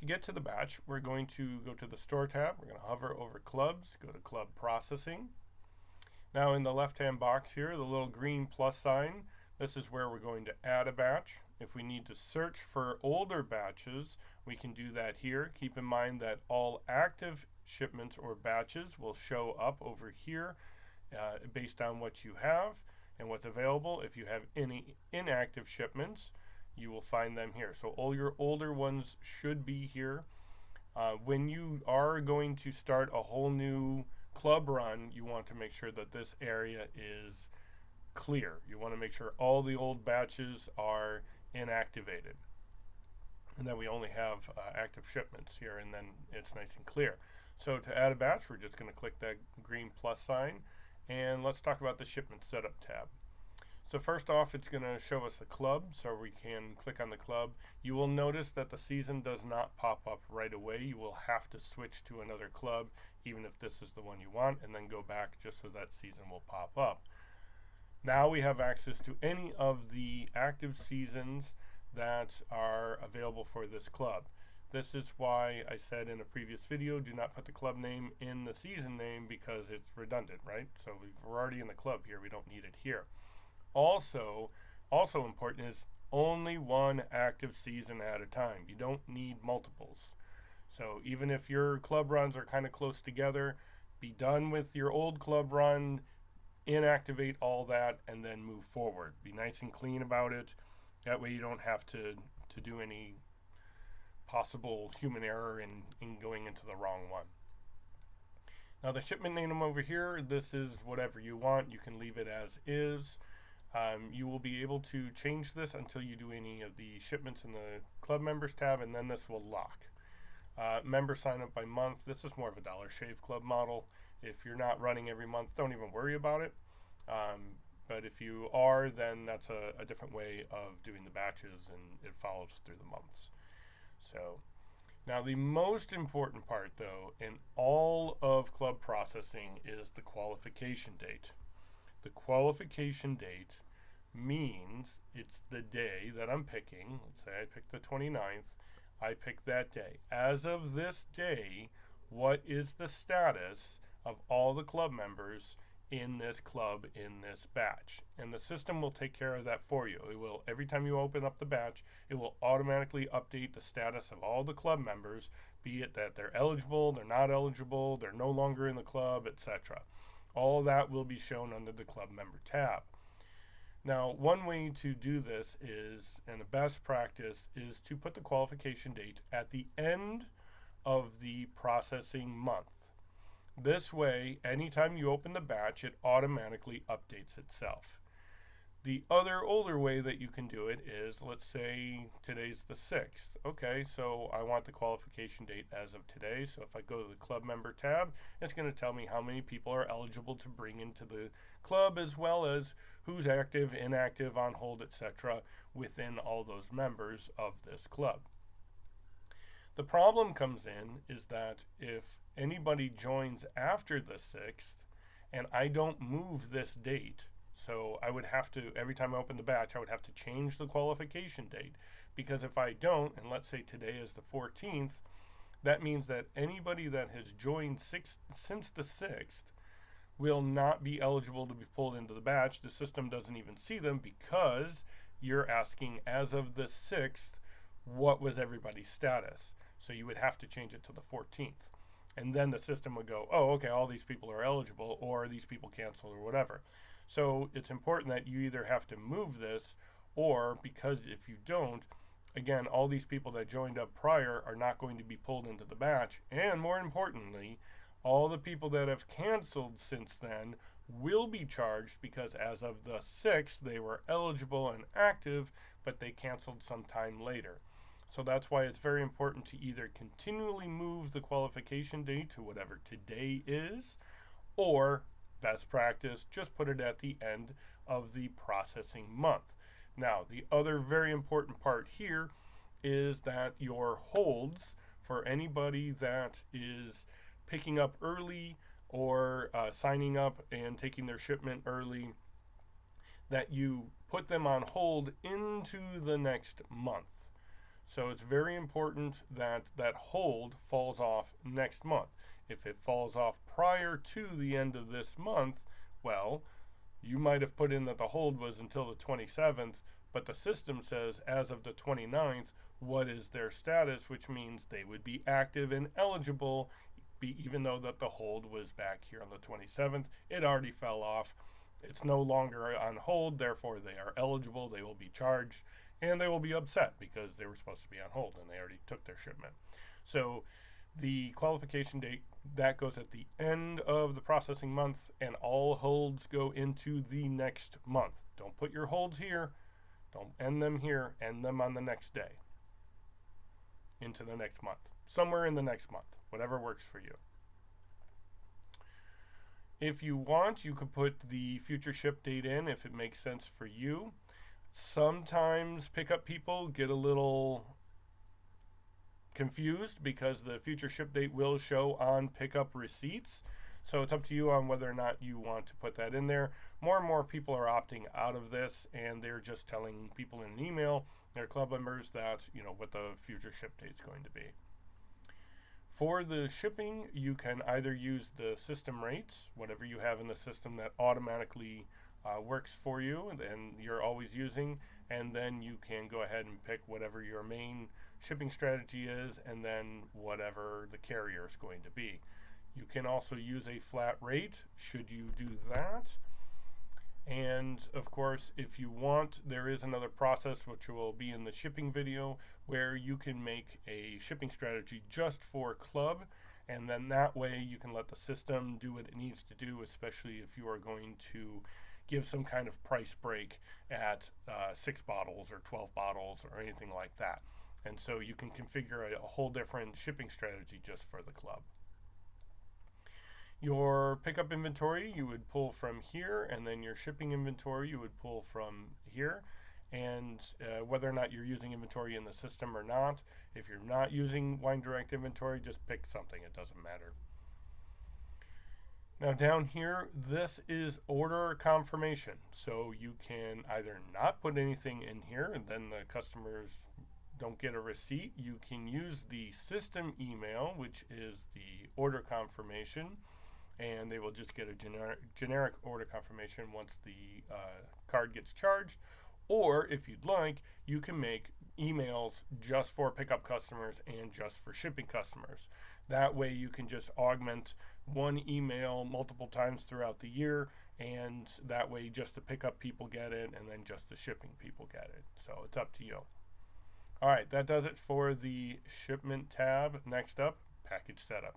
to get to the batch, we're going to go to the Store tab. We're going to hover over Clubs, go to Club Processing. Now in the left-hand box here, the little green plus sign, this is where we're going to add a batch. If we need to search for older batches, we can do that here. Keep in mind that all active shipments or batches will show up over here based on what you have and what's available. If you have any inactive shipments, you will find them here. So all your older ones should be here. When you are going to start a whole new club run, you want to make sure that this area is clear. You want to make sure all the old batches are inactivated, and then we only have active shipments here, and then it's nice and clear. So to add a batch, we're just going to click that green plus sign, and let's talk about the Shipment Setup tab. So first off, it's going to show us a club, so we can click on the club. You will notice that the season does not pop up right away. You will have to switch to another club, even if this is the one you want, and then go back just so that season will pop up. Now we have access to any of the active seasons that are available for this club. This is why I said in a previous video, do not put the club name in the season name because it's redundant, right? So we're already in the club here, we don't need it here. Also important is only one active season at a time. You don't need multiples. So even if your club runs are kind of close together, be done with your old club run, inactivate all that, and then move forward. Be nice and clean about it. That way you don't have to do any possible human error in going into the wrong one. Now the shipment name over here, this is whatever you want. You can leave it as is. You will be able to change this until you do any of the shipments in the Club Members tab, and then this will lock. Member sign up by month. This is more of a Dollar Shave Club model. If you're not running every month, don't even worry about it. But if you are, then that's a different way of doing the batches, and it follows through the months. So now the most important part though in all of club processing is the qualification date. The qualification date means it's the day that I'm picking. Let's say I pick the 29th. I pick that day. As of this day, what is the status of all the club members in this club in this batch? And the system will take care of that for you. It will, every time you open up the batch, it will automatically update the status of all the club members, be it that they're eligible, they're not eligible, they're no longer in the club, etc. All that will be shown under the Club Member tab. Now, one way to do this is, and the best practice, is to put the qualification date at the end of the processing month. This way, anytime you open the batch, it automatically updates itself. The other older way that you can do it is, let's say today's the 6th. Okay, so I want the qualification date as of today. So if I go to the Club Member tab, it's going to tell me how many people are eligible to bring into the club, as well as who's active, inactive, on hold, etc. within all those members of this club. The problem comes in is that if anybody joins after the 6th and I don't move this date, so I would have to, every time I open the batch, I would have to change the qualification date, because if I don't, and let's say today is the 14th, that means that anybody that has joined since the 6th will not be eligible to be pulled into the batch. The system doesn't even see them because you're asking as of the 6th, what was everybody's status? So you would have to change it to the 14th. And then the system would go, oh, okay, all these people are eligible, or these people cancel, or whatever. So it's important that you either have to move this, or because if you don't, again, all these people that joined up prior are not going to be pulled into the batch. And more importantly, all the people that have canceled since then will be charged, because as of the 6th, they were eligible and active, but they canceled sometime later. So that's why it's very important to either continually move the qualification date to whatever today is, or best practice, just put it at the end of the processing month. Now, the other very important part here is that your holds for anybody that is picking up early or signing up and taking their shipment early, that you put them on hold into the next month. So it's very important that that hold falls off next month. If it falls off prior to the end of this month, well, you might have put in that the hold was until the 27th, but the system says as of the 29th, what is their status, which means they would be active and eligible, even though that the hold was back here on the 27th. It already fell off. It's no longer on hold, therefore they are eligible, they will be charged, and they will be upset because they were supposed to be on hold and they already took their shipment. So the qualification date, that goes at the end of the processing month, and all holds go into the next month. Don't put your holds here, don't end them here, end them on the next day, into the next month, somewhere in the next month, whatever works for you. If you want, you could put the future ship date in if it makes sense for you. Sometimes pickup people get a little confused because the future ship date will show on pickup receipts. So it's up to you on whether or not you want to put that in there. More and more people are opting out of this, and they're just telling people in an email, their club members, that, you know, what the future ship date is going to be. For the shipping, you can either use the system rates, whatever you have in the system that automatically works for you and you're always using, and then you can go ahead and pick whatever your main shipping strategy is, and then whatever the carrier is going to be. You can also use a flat rate should you do that. And of course, if you want, there is another process which will be in the shipping video where you can make a shipping strategy just for club, and then that way you can let the system do what it needs to do, especially if you are going to give some kind of price break at 6 bottles or 12 bottles or anything like that. And so you can configure a whole different shipping strategy just for the club. Your pickup inventory you would pull from here, and then your shipping inventory you would pull from here. And whether or not you're using inventory in the system or not, if you're not using Wine Direct inventory, just pick something, it doesn't matter. Now down here, this is order confirmation. So you can either not put anything in here and then the customers don't get a receipt. You can use the system email, which is the order confirmation, and they will just get a generic order confirmation once the card gets charged. Or if you'd like, you can make emails just for pickup customers and just for shipping customers. That way you can just augment one email multiple times throughout the year, and that way just the pickup people get it and then just the shipping people get it. So it's up to you. All right, that does it for the shipment tab. Next up, package setup.